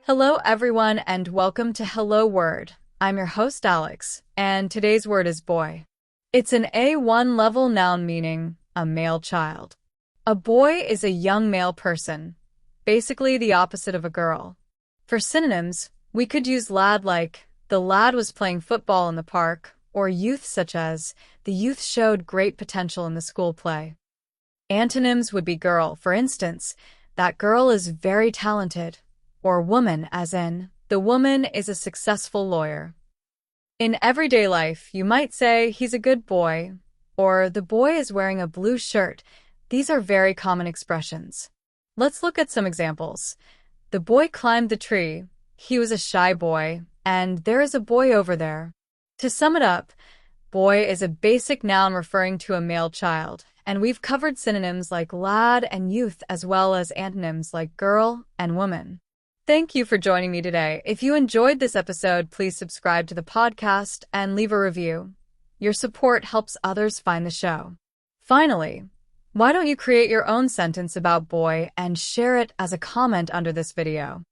Hello everyone and welcome to Hello Word. I'm your host Alex, and today's word is boy. It's an A1 level noun meaning a male child. A boy is a young male person, basically the opposite of a girl. For synonyms, we could use lad like the lad was playing football in the park, or youth such as the youth showed great potential in the school play. Antonyms would be girl, for instance, that girl is very talented, or woman as in, the woman is a successful lawyer. In everyday life, you might say he's a good boy, or the boy is wearing a blue shirt. These are very common expressions. Let's look at some examples. The boy climbed the tree. He was a shy boy, and there is a boy over there. To sum it up, boy is a basic noun referring to a male child, and we've covered synonyms like lad and youth as well as antonyms like girl and woman. Thank you for joining me today. If you enjoyed this episode, please subscribe to the podcast and leave a review. Your support helps others find the show. Finally, why don't you create your own sentence about boy and share it as a comment under this video?